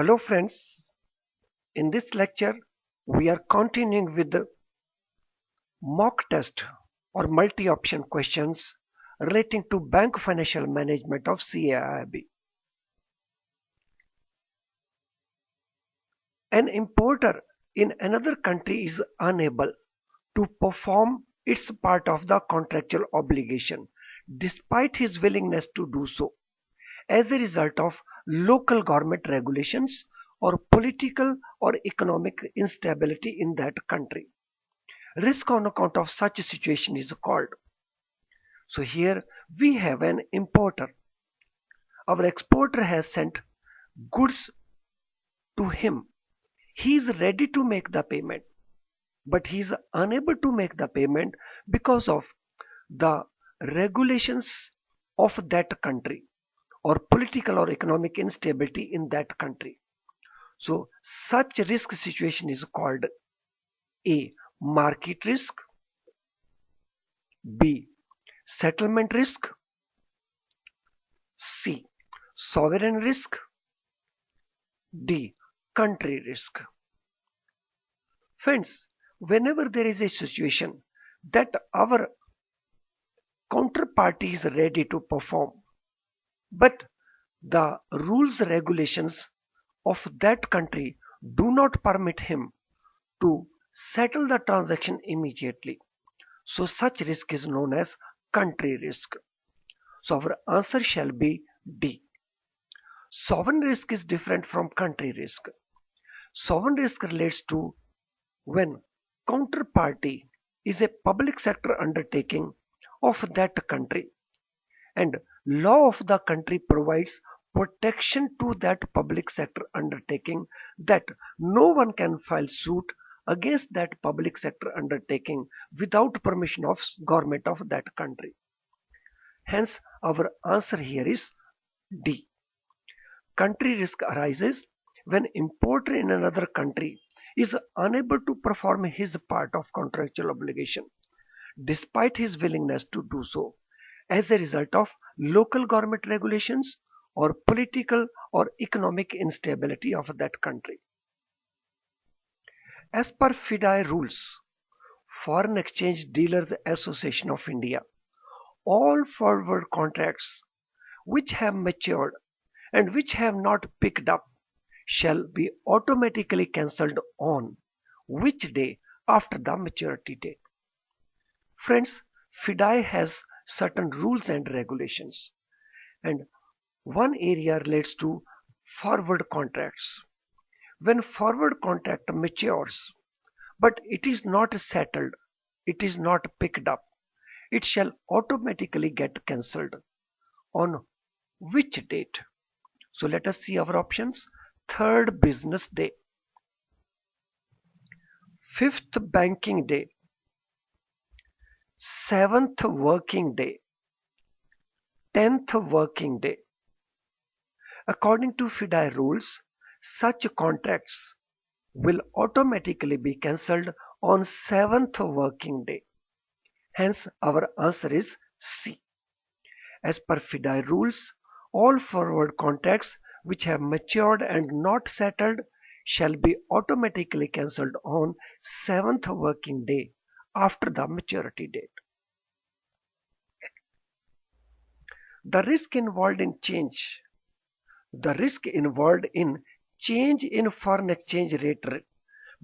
Hello friends, in this lecture we are continuing with the mock test or multi-option questions relating to bank financial management of CAIIB. An importer in another country is unable to perform its part of the contractual obligation despite his willingness to do so as a result of local government regulations or political or economic instability in that country. Risk on account of such a situation is called. So here we have an importer. Our exporter has sent goods to him. He is ready to make the payment, but he is unable to make the payment because of the regulations of that country or political or economic instability in that country. So such risk situation is called A. Market risk, B. Settlement risk, C. Sovereign risk, D. Country risk. Friends, whenever there is a situation that our counterparty is ready to perform, but the rules regulations of that country do not permit him to settle the transaction immediately. So such risk is known as country risk. So our answer shall be D. Sovereign risk is different from country risk. Sovereign risk relates to when counterparty is a public sector undertaking of that country and law of the country provides protection to that public sector undertaking that no one can file suit against that public sector undertaking without permission of government of that country. Hence our answer here is D. Country risk arises when importer in another country is unable to perform his part of contractual obligation despite his willingness to do so as a result of local government regulations or political or economic instability of that country. As per FIDI rules, Foreign Exchange Dealers Association of India, all forward contracts which have matured and which have not picked up shall be automatically cancelled on which day after the maturity date. Friends, FIDI has certain rules and regulations, and one area relates to forward contracts. When forward contract matures, but it is not settled, it is not picked up, it shall automatically get cancelled. On which date? So let us see our options. Third business day, fifth banking day, seventh working day, 10th working day. According to FIDI rules, such contracts will automatically be cancelled on 7th working day. Hence our answer is C. As per FIDI rules, all forward contracts which have matured and not settled shall be automatically cancelled on 7th working day after the maturity date. The risk involved in change. The risk involved in change in foreign exchange rate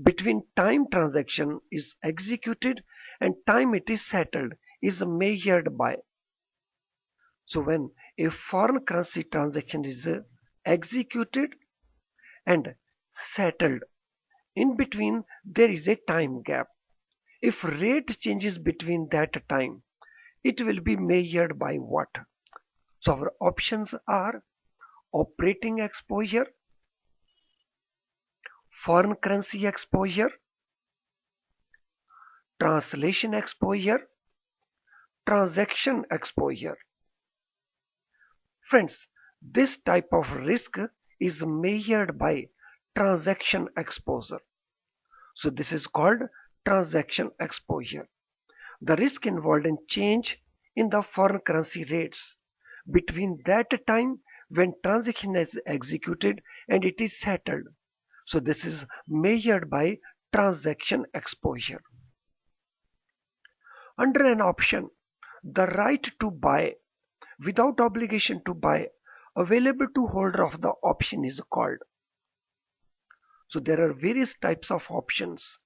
between time transaction is executed and time it is settled is measured by. So when a foreign currency transaction is executed and settled, in between there is a time gap. If rate changes between that time, it will be measured by what? So our options are operating exposure, foreign currency exposure, translation exposure, transaction exposure. Friends, this type of risk is measured by transaction exposure. So this is called transaction exposure. The risk involved in change in the foreign currency rates between that time when transaction is executed and it is settled. So this is measured by transaction exposure. Under an option, the right to buy without obligation to buy available to holder of the option is called. So there are various types of options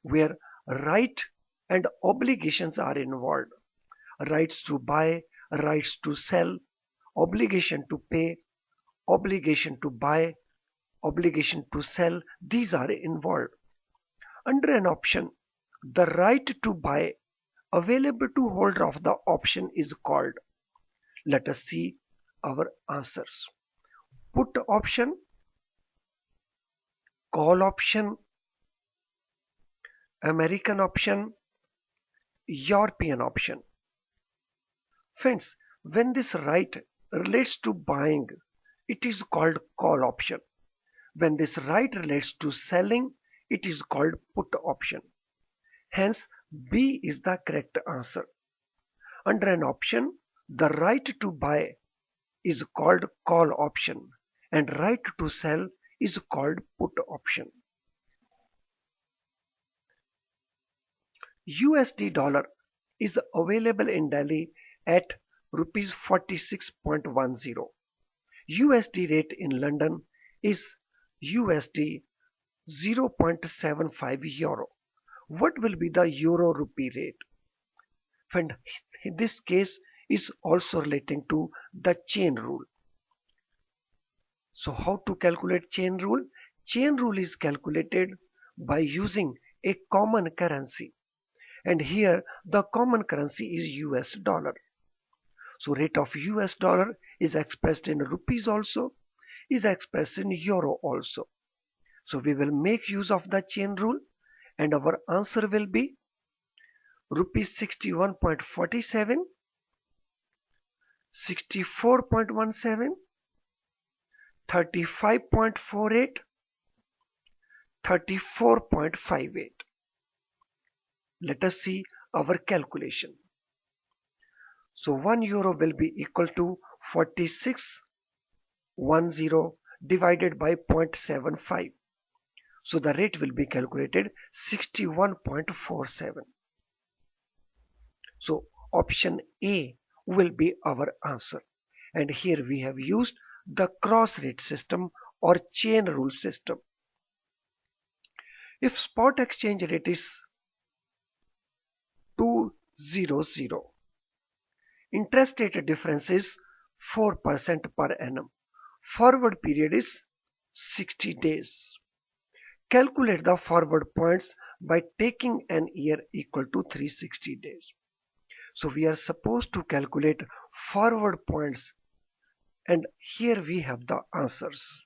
where right and obligations are involved. Rights to buy, rights to sell, obligation to pay, obligation to buy, obligation to sell, these are involved. Under an option, the right to buy available to holder of the option is called. Let us see our answers. Put option, call option, American option, European option. Friends, when this right relates to buying, it is called call option. When this right relates to selling, it is called put option. Hence, B is the correct answer. Under an option, the right to buy is called call option and right to sell is called put option. USD dollar is available in Delhi at rupees 46.10. USD rate in London is USD 0.75 euro. What will be the euro rupee rate? And this case is also relating to the chain rule. So how to calculate chain rule? Chain rule is calculated by using a common currency. And here the common currency is US dollar. So rate of US dollar is expressed in rupees also, is expressed in euro also. So we will make use of the chain rule and our answer will be rupees 61.47, 64.17, 35.48, 34.58. Let us see our calculation. So 1 euro will be equal to 46.10 divided by 0.75. So the rate will be calculated 61.47. So option A will be our answer. And here we have used the cross rate system or chain rule system. If spot exchange rate is 200, interest rate difference is 4% per annum. Forward period is 60 days. Calculate the forward points by taking an year equal to 360 days. So we are supposed to calculate forward points and here we have the answers.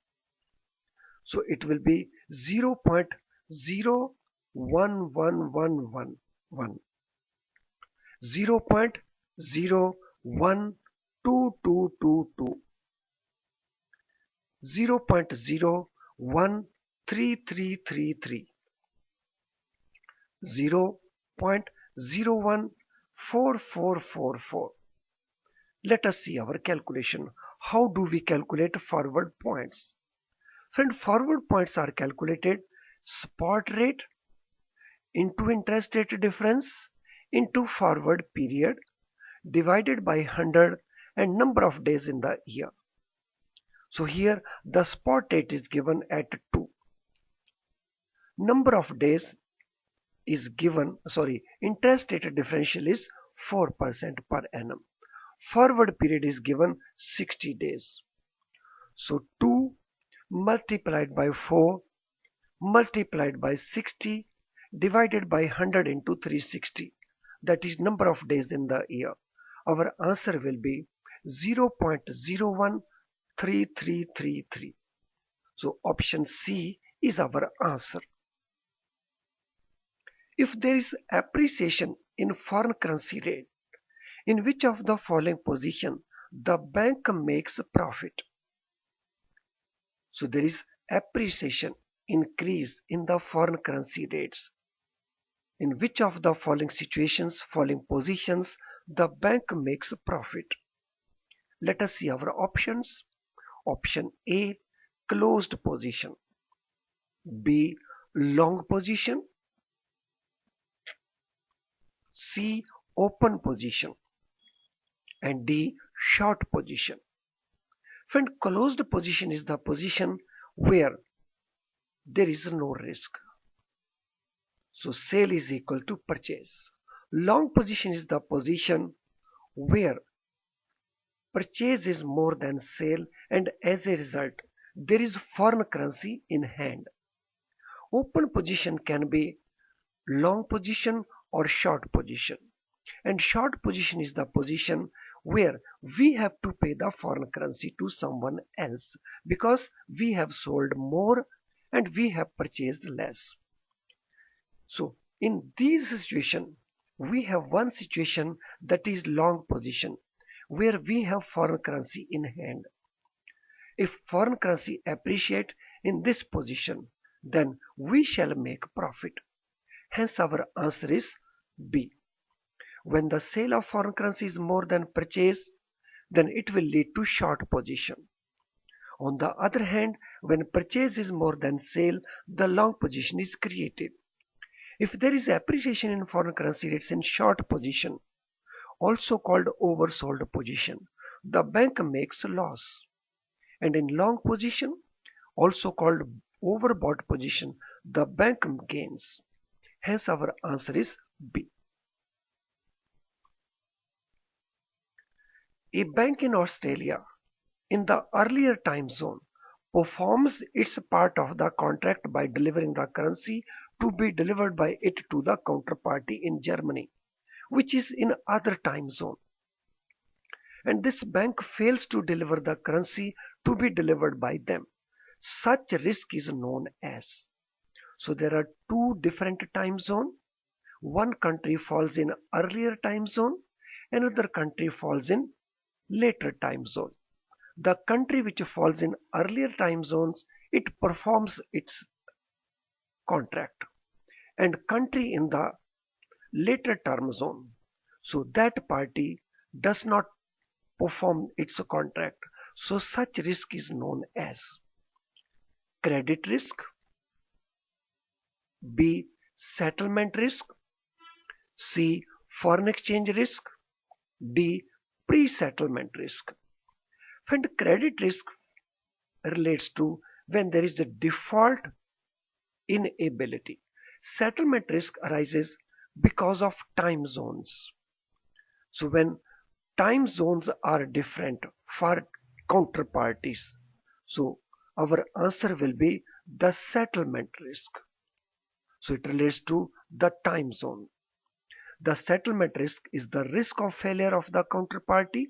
So it will be 0.01111, 0.01222, 0.01333, 0.014444. Let us see our calculation. How do we calculate forward points? Friend, forward points are calculated spot rate into interest rate difference into forward period divided by 100 and number of days in the year. So here the spot rate is given at 2. Number of days is given, interest rate differential is 4% per annum. Forward period is given 60 days. So 2 multiplied by 4 multiplied by 60 divided by 100 into 360. That is number of days in the year. Our answer will be 0.013333. So option C is our answer. If there is appreciation in foreign currency rate, in which of the following position the bank makes profit? So there is appreciation, increase in the foreign currency rates. In which of the following situations, following positions, the bank makes profit? Let us see our options. Option A, closed position. B, long position. C, open position. And D, short position. Friend, closed position is the position where there is no risk. So sale is equal to purchase. Long position is the position where purchase is more than sale, and as a result there is foreign currency in hand. Open position can be long position or short position, and short position is the position where we have to pay the foreign currency to someone else because we have sold more and we have purchased less. So in this situation we have one situation that is long position where we have foreign currency in hand. If foreign currency appreciate in this position, then we shall make profit. Hence our answer is B. When the sale of foreign currency is more than purchase, then it will lead to short position. On the other hand, when purchase is more than sale, the long position is created. If there is appreciation in foreign currency rates in short position, also called oversold position, the bank makes loss. And in long position, also called overbought position, the bank gains. Hence our answer is B. A bank in Australia in the earlier time zone performs its part of the contract by delivering the currency to be delivered by it to the counterparty in Germany, which is in other time zone. And this bank fails to deliver the currency to be delivered by them. Such risk is known as. So there are two different time zones. One country falls in earlier time zone, another country falls in later time zone. The country which falls in earlier time zones, it performs its contract, and country in the later term zone, so that party does not perform its contract. So such risk is known as credit risk, B, settlement risk, C, foreign exchange risk, D, pre-settlement risk. And credit risk relates to when there is a default inability. Settlement risk arises because of time zones. So when time zones are different for counterparties, so our answer will be the settlement risk. So it relates to the time zone. The settlement risk is the risk of failure of the counterparty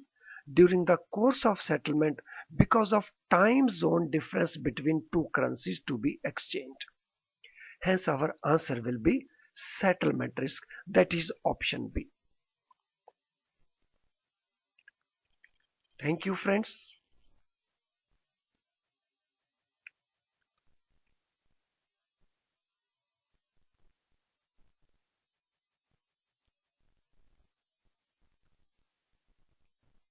during the course of settlement because of time zone difference between two currencies to be exchanged. Hence our answer will be settlement risk, that is option B. Thank you friends.